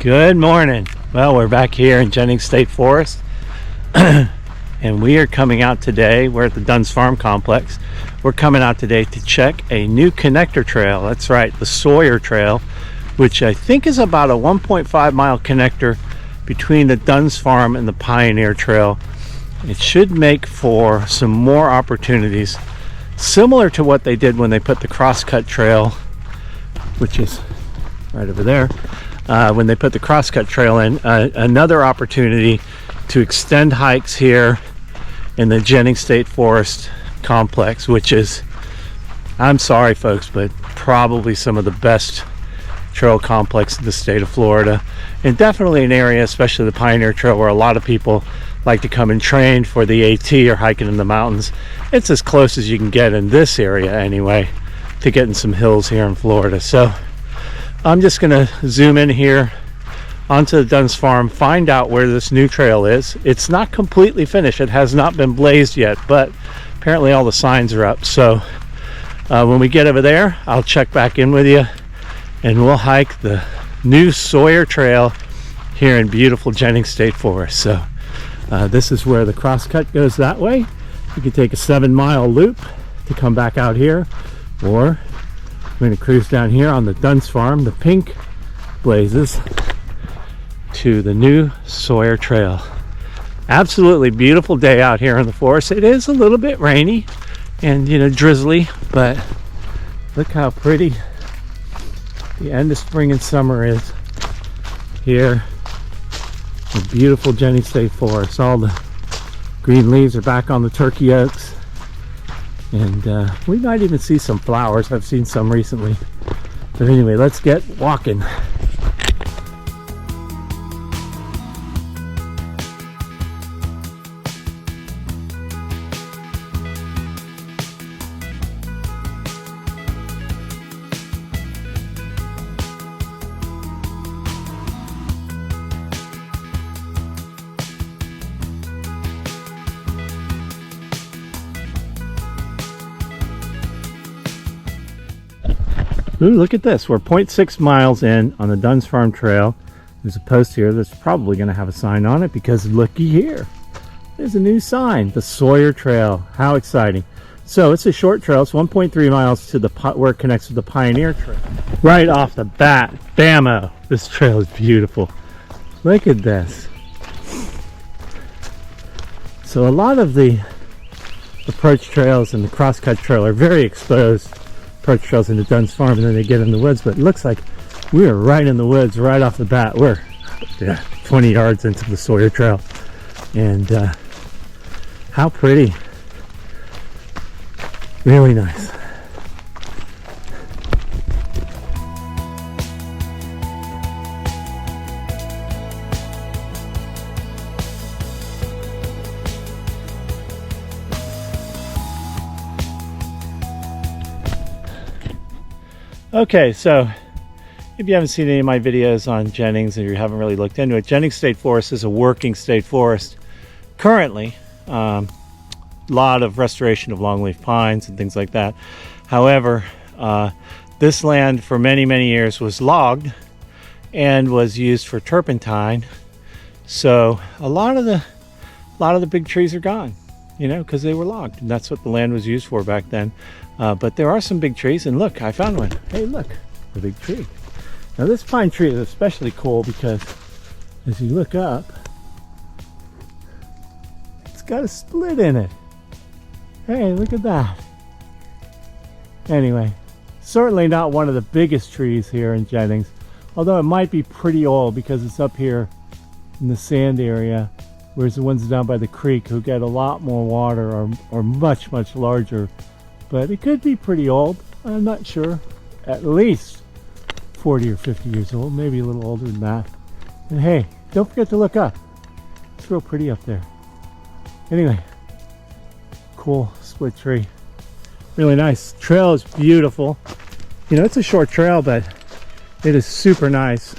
Good morning. Well, we're back here in Jennings State Forest and we are coming out today. We're at the Dunn's Farm Complex. We're coming out today to check a new connector trail. That's right, the Sawyer Trail, which I think is about a 1.5 mile connector between the Dunn's Farm and the Pioneer Trail. It should make for some more opportunities, similar to what they did when they put the crosscut trail, which is right over there. When they put the crosscut trail in, another opportunity to extend hikes here in the Jennings State Forest Complex, which is, I'm sorry folks, but probably some of the best trail complex in the state of Florida, and definitely an area, especially the Pioneer Trail, where a lot of people like to come and train for the AT or hiking in the mountains. It's as close as you can get in this area anyway to getting some hills here in Florida. So I'm just gonna zoom in here onto the Dunn's Farm, find out where this new trail is. It's not completely finished, it has not been blazed yet, but apparently all the signs are up. So when we get over there, I'll check back in with you and we'll hike the new Sawyer Trail here in beautiful Jennings State Forest. So this is where the crosscut goes that way. You can take a 7-mile loop to come back out here, or we're going to cruise down here on the Dunn's Farm, the pink blazes, to the new Sawyer Trail. Absolutely beautiful day out here in the forest. It is a little bit rainy and, you know, drizzly, but look how pretty the end of spring and summer is here in beautiful Jennings State Forest. All the green leaves are back on the turkey oaks, and we might even see some flowers. I've seen some recently. But anyway, let's get walking. Ooh, look at this. We're 0.6 miles in on the Dunn's Farm Trail. There's a post here that's probably going to have a sign on it, because looky here. There's a new sign, the Sawyer Trail. How exciting. So it's a short trail. It's 1.3 miles to the where it connects with the Pioneer Trail. Right off the bat, bammo. This trail is beautiful. Look at this. So a lot of the approach trails and the crosscut trail are very exposed approach trails into Dunn's Farm, and then they get in the woods. But it looks like we are right in the woods right off the bat. We're 20 yards into the Sawyer Trail, and how pretty. Really nice. Okay, so if you haven't seen any of my videos on Jennings and you haven't really looked into it, Jennings State Forest is a working state forest currently. Lot of restoration of longleaf pines and things like that. However, this land for many years was logged and was used for turpentine. So a lot of the big trees are gone, you know, because they were logged, and that's what the land was used for back then. But there are some big trees, and look, I found one. Hey, look, a big tree. Now this pine tree is especially cool because as you look up, it's got a split in it. Hey, look at that. Anyway, certainly not one of the biggest trees here in Jennings, although it might be pretty old because it's up here in the sand area, whereas the ones down by the creek, who get a lot more water, are much larger. But it could be pretty old. I'm not sure. At least 40 or 50 years old, maybe a little older than that. And hey, don't forget to look up. It's real pretty up there. Anyway, cool split tree. Really nice. Trail is beautiful. You know, it's a short trail, but it is super nice.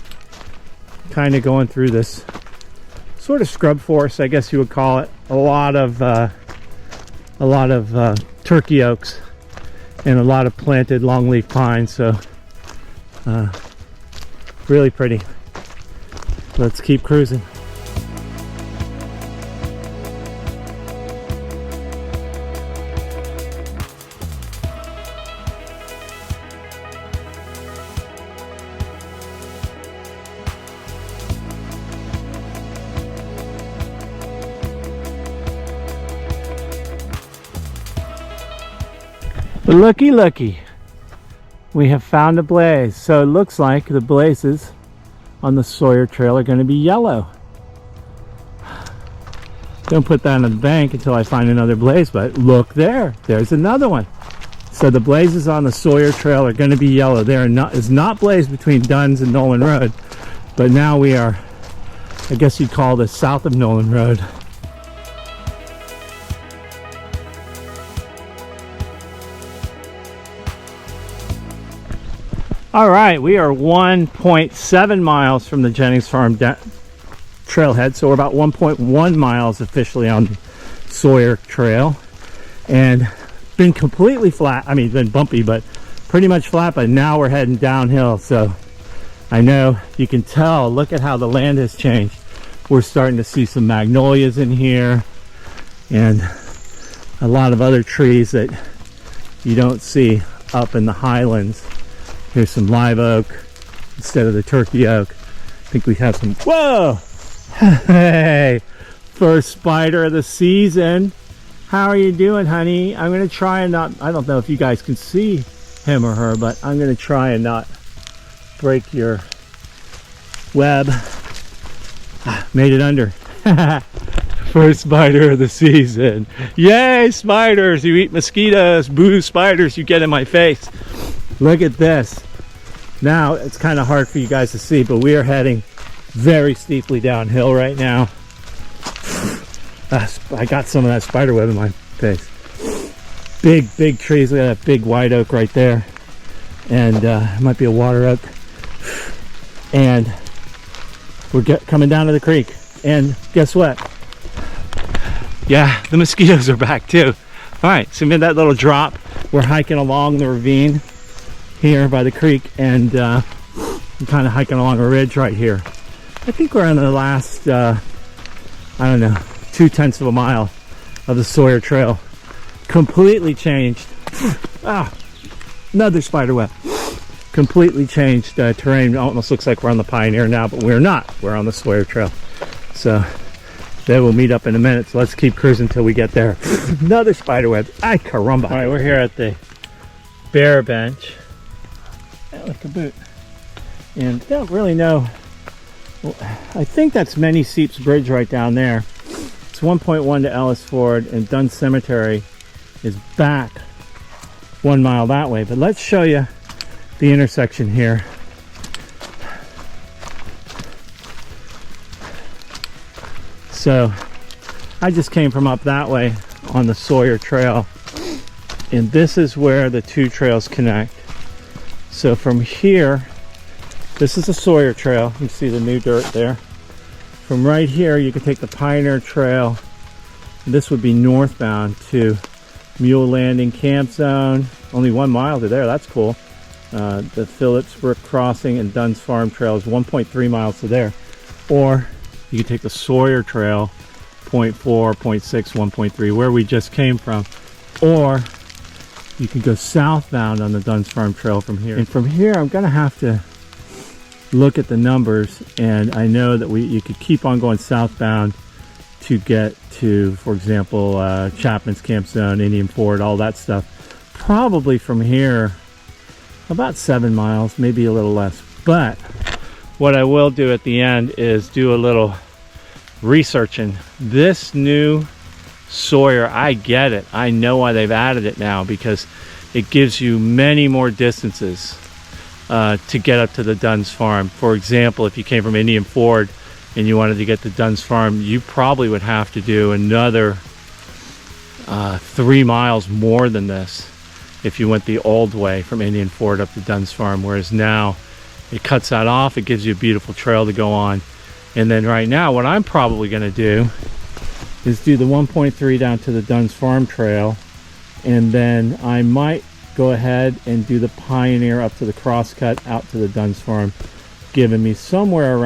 Kind of going through this sort of scrub forest, I guess you would call it. A lot of turkey oaks and a lot of planted longleaf pines. So Really pretty. Let's keep cruising. Looky, we have found a blaze. So it looks like the blazes on the Sawyer Trail are going to be yellow. Don't put that on the bank until I find another blaze, but look there, there's another one. So the blazes on the Sawyer Trail are going to be yellow. There is not blaze between Duns and Nolan Road, but now we are, I guess you'd call this south of Nolan Road. All right, we are 1.7 miles from the Jennings Farm trailhead, so we're about 1.1 miles officially on the Sawyer Trail, and been completely flat. I mean, been bumpy, but pretty much flat. But now we're heading downhill, so I know you can tell. Look at how the land has changed. We're starting to see some magnolias in here, and a lot of other trees that you don't see up in the highlands. Here's some live oak instead of the turkey oak. I think we have some. Whoa! Hey, first spider of the season. How are you doing, honey? I'm gonna try and not, I don't know if you guys can see him or her, but I'm gonna try and not break your web. Made it under. First spider of the season. Yay, spiders! You eat mosquitoes. Boo, spiders, you get in my face. Look at this. Now it's kind of hard for you guys to see, but we are heading very steeply downhill right now. I got some of that spider web in my face. Big trees. Look at that big white oak right there, and it might be a water oak. And we're coming down to the creek, and guess what? Yeah, the mosquitoes are back too. All right, so we made that little drop. We're hiking along the ravine here by the creek, and we're kind of hiking along a ridge right here. I think we're on the last, I don't know, 0.2 of a mile of the Sawyer Trail. Completely changed. Another spider web. Completely changed terrain. Almost looks like we're on the Pioneer now, but we're not. We're on the Sawyer Trail. So they will meet up in a minute. So let's keep cruising until we get there. Another spider web. Ay caramba. All right, we're here at the bear bench. Like a boot, and don't really know. Well, I think that's Many Seeps Bridge right down there. It's 1.1 to Ellis Ford, and Dunn Cemetery is back 1 mile that way. But let's show you the intersection here. So I just came from up that way on the Sawyer Trail, and this is where the two trails connect. So from here, this is the Sawyer Trail. You see the new dirt there. From right here, you can take the Pioneer Trail. This would be northbound to Mule Landing Camp Zone. Only 1 mile to there. That's cool. The Phillips Brook Crossing and Dunn's Farm Trail is 1.3 miles to there. Or you can take the Sawyer Trail, 0.4, 0.6, 1.3, where we just came from. Or you can go southbound on the Dunn's Farm Trail from here. And from here, I'm going to have to look at the numbers. And I know that you could keep on going southbound to get to, for example, Chapman's Camp Zone, Indian Ford, all that stuff. Probably from here, about 7 miles, maybe a little less. But what I will do at the end is do a little researching. This new Sawyer, I get it. I know why they've added it now, because it gives you many more distances to get up to the Dunn's Farm. For example, if you came from Indian Ford and you wanted to get to Dunn's Farm, you probably would have to do another 3 miles more than this if you went the old way from Indian Ford up to Dunn's Farm, whereas now it cuts that off. It gives you a beautiful trail to go on. And then right now, what I'm probably going to do is do the 1.3 down to the Dunn's Farm Trail, and then I might go ahead and do the Pioneer up to the crosscut out to the Dunn's Farm, giving me somewhere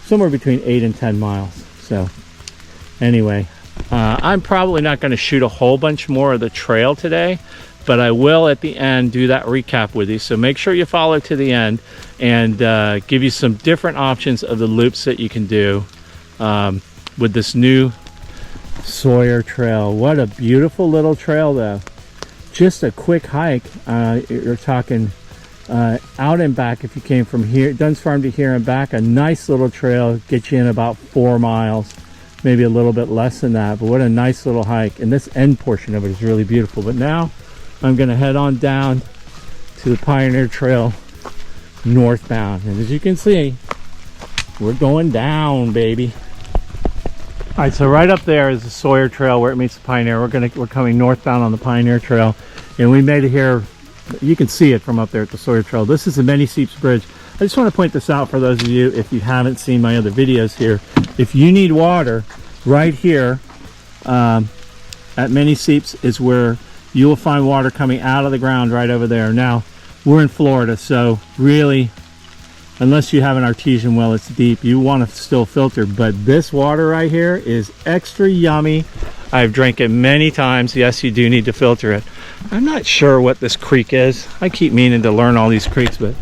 between 8 and 10 miles. So anyway, I'm probably not going to shoot a whole bunch more of the trail today, but I will at the end do that recap with you. So make sure you follow to the end and give you some different options of the loops that you can do with this new Sawyer trail. What a beautiful little trail though. Just a quick hike. You're talking out and back. If you came from here, Dunn's Farm, to here and back, a nice little trail, get you in about 4 miles, maybe a little bit less than that. But what a nice little hike, and this end portion of it is really beautiful. But now I'm going to head on down to the Pioneer Trail northbound, and as you can see, we're going down, baby. All right, so right up there is the Sawyer Trail where it meets the Pioneer. We're coming northbound on the Pioneer Trail, and we made it here. You can see it from up there at the Sawyer Trail. This is the Many Seeps Bridge. I just want to point this out for those of you, if you haven't seen my other videos here. If you need water, right here at Many Seeps is where you will find water coming out of the ground right over there. Now, we're in Florida, so really, unless you have an artesian well, it's deep, you want to still filter. But this water right here is extra yummy. I've drank it many times. Yes, you do need to filter it. I'm not sure what this creek is. I keep meaning to learn all these creeks, but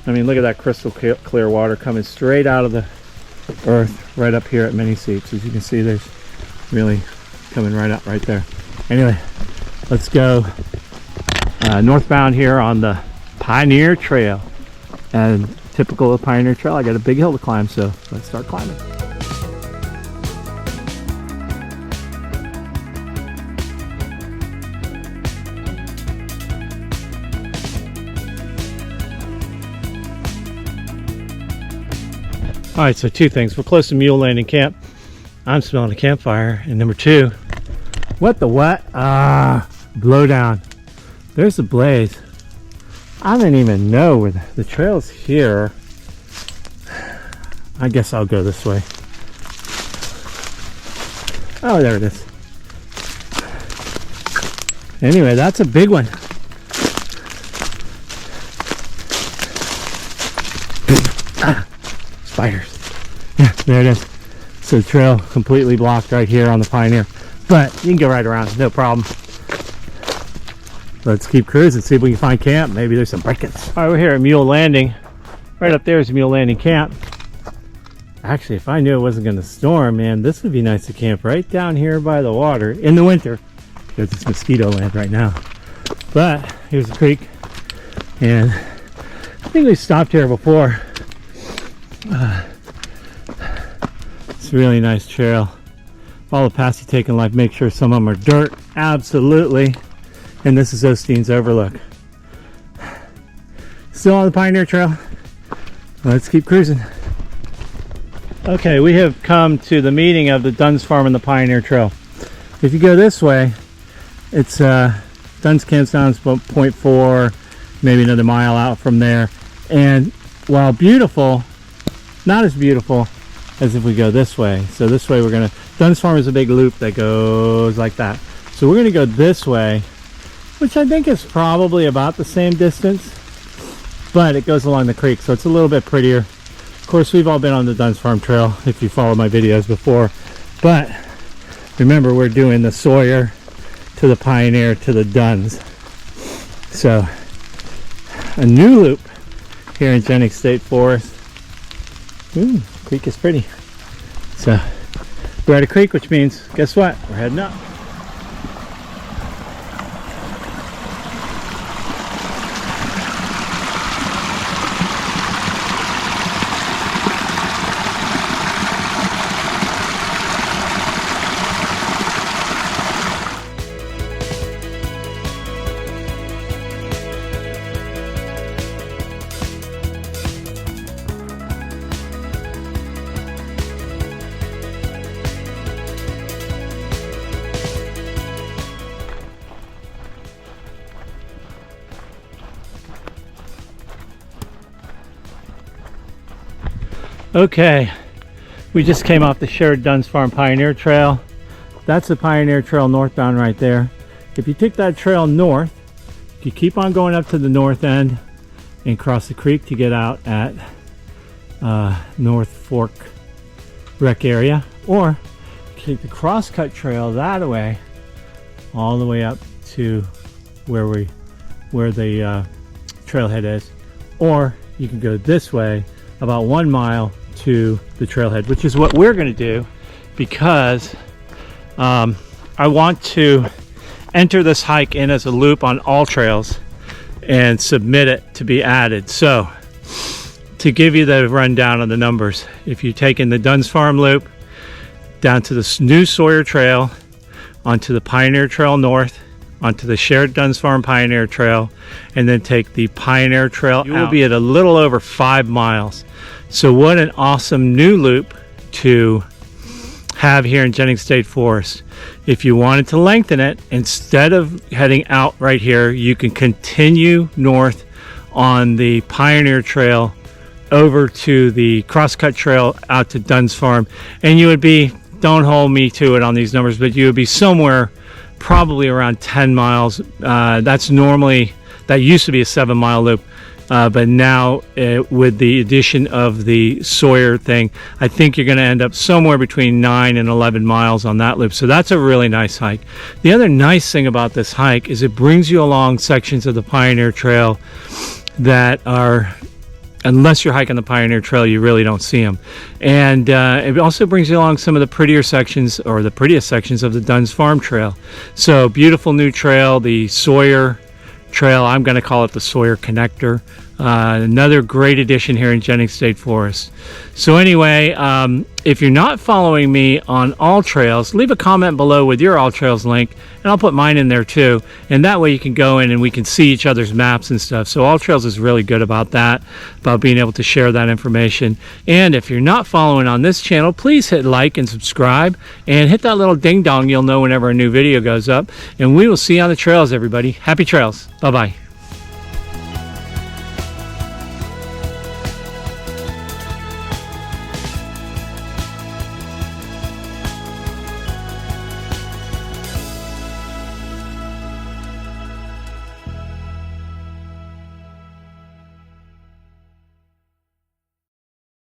I mean, look at that crystal clear water coming straight out of the earth right up here at Many Seeps. As you can see, there's really coming right out right there. Anyway, let's go northbound here on the Pioneer Trail. And typical of Pioneer Trail, I got a big hill to climb, so let's start climbing. All right, so 2 things. We're close to Mule Landing Camp. I'm smelling a campfire. And number 2, what the what? Blow down. There's the blaze. I don't even know where the trail's here. I guess I'll go this way. Oh, there it is. Anyway, that's a big one. Spiders. Yeah, there it is. So the trail completely blocked right here on the Pioneer, but you can go right around, no problem. Let's keep cruising, see if we can find camp. Maybe there's some break-ins. All right, we're here at Mule Landing. Right up there is Mule Landing Camp. Actually, if I knew it wasn't going to storm, man, this would be nice to camp right down here by the water in the winter, because it's mosquito land right now. But here's the creek, and I think we stopped here before. It's a really nice trail. Follow paths you take in life. Make sure some of them are dirt. Absolutely. And this is Osteen's Overlook. Still on the Pioneer Trail. Let's keep cruising. Okay, we have come to the meeting of the Dunn's Farm and the Pioneer Trail. If you go this way, it's Dunn's Camp's down 0.4, maybe another mile out from there. And while beautiful, not as beautiful as if we go this way. So this way Dunn's Farm is a big loop that goes like that. So we're gonna go this way, which I think is probably about the same distance, but it goes along the creek, so it's a little bit prettier. Of course, we've all been on the Dunn's Farm Trail if you followed my videos before, but remember, we're doing the Sawyer to the Pioneer to the Dunn's. So a new loop here in Jennings State Forest. Ooh, creek is pretty. So we're at a creek, which means, guess what? We're heading up. Okay, we just came off the shared Dunn's Farm Pioneer Trail. That's the Pioneer Trail northbound right there. If you took that trail north, you keep on going up to the north end and cross the creek to get out at North Fork Rec area, or take the crosscut trail that way all the way up to where the trailhead is, or you can go this way about 1 mile to the trailhead, which is what we're going to do, because I want to enter this hike in as a loop on all trails and submit it to be added. So to give you the rundown on the numbers, if you're taking the Dunn's Farm loop down to the new Sawyer Trail, onto the Pioneer Trail North, onto the shared Dunn's Farm Pioneer Trail, and then take the Pioneer Trail, you will be at a little over 5 miles. So what an awesome new loop to have here in Jennings State Forest. If you wanted to lengthen it, instead of heading out right here, you can continue north on the Pioneer Trail over to the crosscut trail out to Dunn's Farm, and you would be, don't hold me to it on these numbers, but you would be somewhere probably around 10 miles. That used to be a 7-mile loop, but now with the addition of the Sawyer thing, I think you're going to end up somewhere between 9 and 11 miles on that loop. So that's a really nice hike. The other nice thing about this hike is it brings you along sections of the Pioneer Trail that are, unless you're hiking the Pioneer Trail, you really don't see them. And it also brings you along some of the prettier sections, or the prettiest sections, of the Dunn's Farm Trail. So beautiful new trail, the Sawyer Trail. I'm going to call it the Sawyer Connector. Another great addition here in Jennings State Forest. So anyway, if you're not following me on All Trails, leave a comment below with your All Trails link, and I'll put mine in there too. And that way you can go in and we can see each other's maps and stuff. So All Trails is really good about that, about being able to share that information. And if you're not following on this channel, please hit like and subscribe, and hit that little ding dong. You'll know whenever a new video goes up. And we will see you on the trails, everybody. Happy trails. Bye-bye.